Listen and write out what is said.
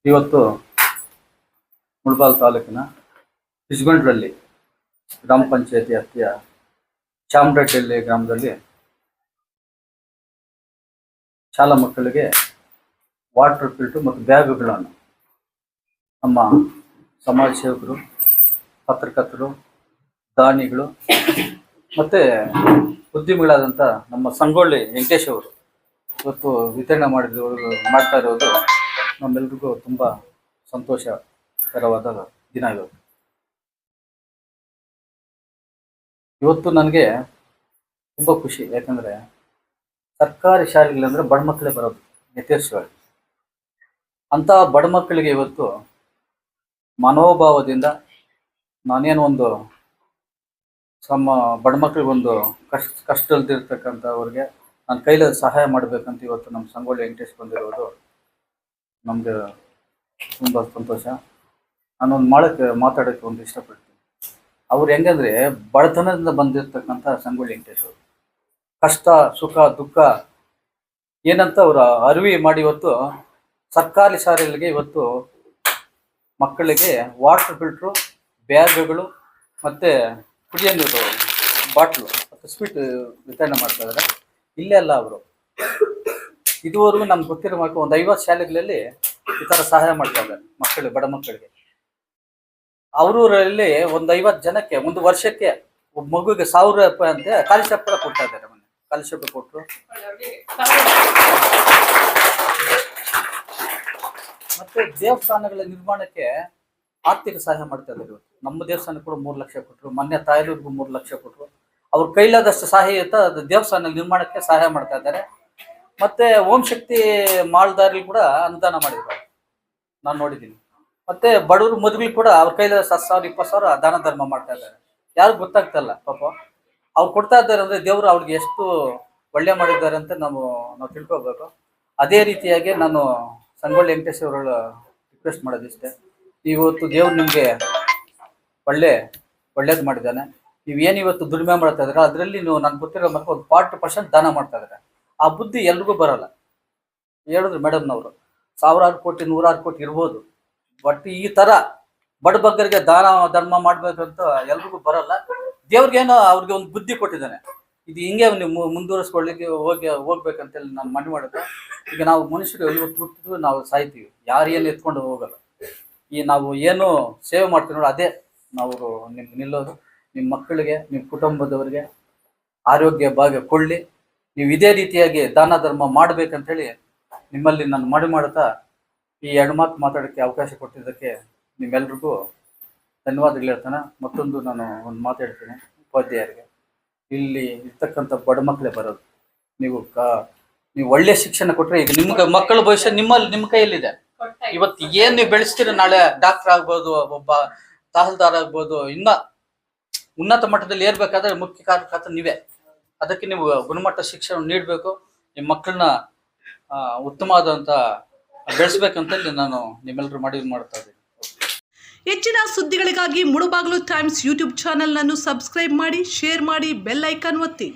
ಇವತ್ತು ಮುಳಬಾಗಿಲು ತಾಲೂಕಿನ ಇಸ್ಗೊಂಡ್ರಲ್ಲಿ ಗ್ರಾಮ ಪಂಚಾಯತಿ ವ್ಯಾಪ್ತಿಯ ಚಾಮರಹಳ್ಳಿ ಗ್ರಾಮದಲ್ಲಿ ಶಾಲಾ ಮಕ್ಕಳಿಗೆ ವಾಟರ್ ಫಿಲ್ಟರ್ ಮತ್ತು ಬ್ಯಾಗ್ಗಳನ್ನು ನಮ್ಮ ಸಮಾಜ ಸೇವಕರು, ಪತ್ರಕರ್ತರು, ದಾನಿಗಳು ಮತ್ತು ಉದ್ಯಮಿಗಳಾದಂಥ ನಮ್ಮ ಸಂಗೊಳ್ಳಿ ವೆಂಕಟೇಶ್ ಅವರು ಇವತ್ತು ವಿತರಣೆ ಮಾಡ್ತಾ ಇರೋದು ನಮ್ಮೆಲ್ರಿಗೂ ತುಂಬ ಸಂತೋಷಕರವಾದ ದಿನ. ಇವತ್ತು ನನಗೆ ತುಂಬ ಖುಷಿ, ಯಾಕಂದರೆ ಸರ್ಕಾರಿ ಶಾಲೆಗಳಂದರೆ ಬಡ ಮಕ್ಕಳೇ ಬರೋದು ಯಥೇಚ್ಛವಾಗಿ. ಅಂಥ ಬಡ ಮಕ್ಕಳಿಗೆ ಇವತ್ತು ಮನೋಭಾವದಿಂದ ನಾನೇನು ಒಂದು ಬಡ ಮಕ್ಕಳಿಗೊಂದು ಕಷ್ಟದಲ್ಲಿರ್ತಕ್ಕಂಥವ್ರಿಗೆ ನನ್ನ ಕೈಲಿ ಸಹಾಯ ಮಾಡಬೇಕಂತ ಇವತ್ತು ನಮ್ಮ ಸಂಗೊಳ್ಳಿ ವೆಂಕಟೇಶ್ ಬಂದಿರೋದು ನಮಗೆ ತುಂಬ ಸಂತೋಷ. ನಾನೊಂದು ಮಾತಾಡೋಕ್ಕೆ ಒಂದು ಇಷ್ಟಪಡ್ತೀನಿ. ಅವ್ರು ಹೆಂಗಂದರೆ ಬಡತನದಿಂದ ಬಂದಿರತಕ್ಕಂಥ ಸಂಗೊಳ್ಳಿ ವೆಂಕಟೇಶ್ ಅವರು ಕಷ್ಟ ಸುಖ ದುಃಖ ಏನಂತ ಅವರ ಅರಿವಿ ಮಾಡಿ ಇವತ್ತು ಸರ್ಕಾರಿ ಶಾಲೆಗಳಿಗೆ ಇವತ್ತು ಮಕ್ಕಳಿಗೆ ವಾಟರ್ ಫಿಲ್ಟ್ರು, ಬ್ಯಾಗ್ಗಳು ಮತ್ತು ಕುಡಿಯೋ ನೀರು ಬಾಟ್ಲು ಮತ್ತು ಸ್ವೀಟ್ ವಿತರಣೆ ಮಾಡ್ತಾ ಇದ್ದಾರೆ. ಇಲ್ಲೇ ಅಲ್ಲ, ಅವರು ಇದುವರೆಗೂ ನಮ್ಗೆ ಗೊತ್ತಿರೋ ಮಕ್ಕಳು ಒಂದು 50 ಶಾಲೆಗಳಲ್ಲಿ ಈ ಥರ ಸಹಾಯ ಮಾಡ್ತಾ ಇದ್ದಾರೆ ಮಕ್ಕಳಿಗೆ, ಬಡ ಮಕ್ಕಳಿಗೆ. ಅವರಲ್ಲಿ ಒಂದು 50 ಜನಕ್ಕೆ ಒಂದು ವರ್ಷಕ್ಕೆ ಒಬ್ಬ ಮಗುವಿಗೆ 1000 ರೂಪಾಯಿ ಅಂತ ಸ್ಕಾಲರ್ಶಿಪ್ ಕೂಡ ಕೊಡ್ತಾ ಇದ್ದಾರೆ. ಮೊನ್ನೆ ಸ್ಕಾಲರ್ಶಿಪ್ ಕೊಟ್ಟರು. ಮತ್ತೆ ದೇವಸ್ಥಾನಗಳ ನಿರ್ಮಾಣಕ್ಕೆ ಆರ್ಥಿಕ ಸಹಾಯ ಮಾಡ್ತಾ ಇದ್ದಾರೆ. ಇವತ್ತು ನಮ್ಮ ದೇವಸ್ಥಾನಕ್ಕೆ ಕೂಡ 3 ಲಕ್ಷ ಕೊಟ್ಟರು. ಮೊನ್ನೆ ತಾಯಲೂರಿಗೂ 3 ಲಕ್ಷ ಕೊಟ್ಟರು. ಅವ್ರ ಕೈಲಾದಷ್ಟು ಸಹಾಯತ ದೇವಸ್ಥಾನ ನಿರ್ಮಾಣಕ್ಕೆ ಸಹಾಯ ಮಾಡ್ತಾ ಇದ್ದಾರೆ. ಮತ್ತೆ ಓಂ ಶಕ್ತಿ ಮಾಲ್ದಾರಿ ಕೂಡ ಅನುದಾನ ಮಾಡಿದ್ರು, ನಾನು ನೋಡಿದ್ದೀನಿ. ಮತ್ತೆ ಬಡವರು ಮದುವೆಗೆ ಕೂಡ ಅವ್ರ ಕೈಲಿ 10,000 20,000 ದಾನ ಧರ್ಮ ಮಾಡ್ತಾ ಇದ್ದಾರೆ. ಯಾರಿಗೂ ಗೊತ್ತಾಗ್ತಲ್ಲ ಪಾಪ. ಅವ್ರು ಕೊಡ್ತಾ ಇದ್ದಾರೆ ಅಂದರೆ ದೇವರು ಅವ್ರಿಗೆ ಎಷ್ಟು ಒಳ್ಳೆ ಮಾಡಿದ್ದಾರೆ ಅಂತ ನಾವು ತಿಳ್ಕೊಬೇಕು. ಅದೇ ರೀತಿಯಾಗಿ ನಾನು ಸಂಗೊಳ್ಳಿ ವೆಂಕಟೇಶ್ ಅವರು ರಿಕ್ವೆಸ್ಟ್ ಮಾಡೋದಿಷ್ಟೇ, ಇವತ್ತು ದೇವ್ರು ನಿಮಗೆ ಒಳ್ಳೇದು ಮಾಡಿದ್ದಾನೆ. ನೀವೇನು ಇವತ್ತು ದುಡಿಮೆ ಮಾಡ್ತಾ ಇದ್ದೀರಾ ಅದರಲ್ಲಿ ನೀವು ನನಗೆ ಗೊತ್ತಿರೋ ಮಕ್ಕಳು ಒಂದು 40% ದಾನ ಮಾಡ್ತಾ ಇದ್ದಾರೆ. ಆ ಬುದ್ಧಿ ಎಲ್ರಿಗೂ ಬರೋಲ್ಲ. ಹೇಳಿದ್ರು ಮೇಡಮ್ನವರು, 1000 ಕೋಟಿ 100 ಕೋಟಿ ಇರ್ಬೋದು, ಬಟ್ ಈ ಥರ ಬಡ ಬಗ್ಗರಿಗೆ ದಾನ ಧರ್ಮ ಮಾಡಬೇಕಂತ ಎಲ್ರಿಗೂ ಬರಲ್ಲ. ದೇವ್ರಿಗೇನೋ ಅವ್ರಿಗೆ ಒಂದು ಬುದ್ಧಿ ಕೊಟ್ಟಿದ್ದಾನೆ. ಇದು ಹಿಂಗೆ ನೀವು ಮುಂದುವರಿಸ್ಕೊಳ್ಳಿಕ್ಕೆ ಹೋಗ್ಬೇಕಂತೇಳಿ ನಾನು ಮನವಿ ಮಾಡಿದೆ. ಈಗ ನಾವು ಮನುಷ್ಯರು ಇವತ್ತು ಹುಟ್ಟಿದ್ವಿ, ನಾವು ಸಾಯ್ತೀವಿ, ಯಾರು ಏನು ಎತ್ಕೊಂಡು ಹೋಗಲ್ಲ. ನಾವು ಏನು ಸೇವೆ ಮಾಡ್ತೀವಿ ನೋಡಿ, ಅದೇ ನಾವು ನಿಮ್ಗೆ ನಿಲ್ಲೋದು. ನಿಮ್ಮ ಮಕ್ಕಳಿಗೆ, ನಿಮ್ಮ ಕುಟುಂಬದವರಿಗೆ ಆರೋಗ್ಯ ಭಾಗ್ಯ ಕೊಳ್ಳಿ. ನೀವು ಇದೇ ರೀತಿಯಾಗಿ ದಾನ ಧರ್ಮ ಮಾಡಬೇಕಂತೇಳಿ ನಿಮ್ಮಲ್ಲಿ ನಾನು ಮನವಿ ಮಾಡ್ತಾ ಈ 2 ಮಾತು ಮಾತಾಡೋಕ್ಕೆ ಅವಕಾಶ ಕೊಟ್ಟಿದ್ದಕ್ಕೆ ನಿಮ್ಮೆಲ್ರಿಗೂ ಧನ್ಯವಾದಗಳು ಹೇಳ್ತಾನೆ. ಮತ್ತೊಂದು ನಾನು ಒಂದು ಮಾತಾಡ್ತೀನಿ ಉಪಾಧ್ಯಾಯರಿಗೆ, ಇಲ್ಲಿ ಇರ್ತಕ್ಕಂಥ ಬಡ ಮಕ್ಕಳೇ ಬರೋದು. ನೀವು ಒಳ್ಳೆ ಶಿಕ್ಷಣ ಕೊಟ್ಟರೆ ಈಗ ನಿಮ್ಗೆ ಮಕ್ಕಳ ಭವಿಷ್ಯ ನಿಮ್ಮ ಕೈಯಲ್ಲಿದೆ. ಇವತ್ತು ಏನು ನೀವು ಬೆಳೆಸ್ತೀರ, ನಾಳೆ ಡಾಕ್ಟರ್ ಆಗ್ಬೋದು, ಒಬ್ಬ ತಹಸೀಲ್ದಾರ್ ಆಗ್ಬೋದು, ಇನ್ನ ಉನ್ನತ ಮಟ್ಟದಲ್ಲಿ ಏರ್ಬೇಕಾದ್ರೆ ಮುಖ್ಯ ಕಾರಕರ್ತರು ನೀವೇ. ಅದಕ್ಕೆ ನೀವು ಗುಣಮಟ್ಟ ಶಿಕ್ಷಣ ನೀಡಬೇಕು. ನಿಮ್ಮ ಮಕ್ಕಳನ್ನ ಉತ್ತಮವಾದಂಥ ಬೆಳೆಸ್ಬೇಕಂತೇಳಿ ನಾನು ನಿಮ್ಮೆಲ್ಲರೂ ಮಾಡ್ತಾ ಇದ್ದೀನಿ. ಹೆಚ್ಚಿನ ಸುದ್ದಿಗಳಿಗಾಗಿ ಮುಳಬಾಗಿಲು ಟೈಮ್ಸ್ ಯೂಟ್ಯೂಬ್ ಚಾನೆಲ್ನನ್ನು ಸಬ್ಸ್ಕ್ರೈಬ್ ಮಾಡಿ, ಶೇರ್ ಮಾಡಿ, ಬೆಲ್ ಐಕಾನ್ ಒತ್ತಿ.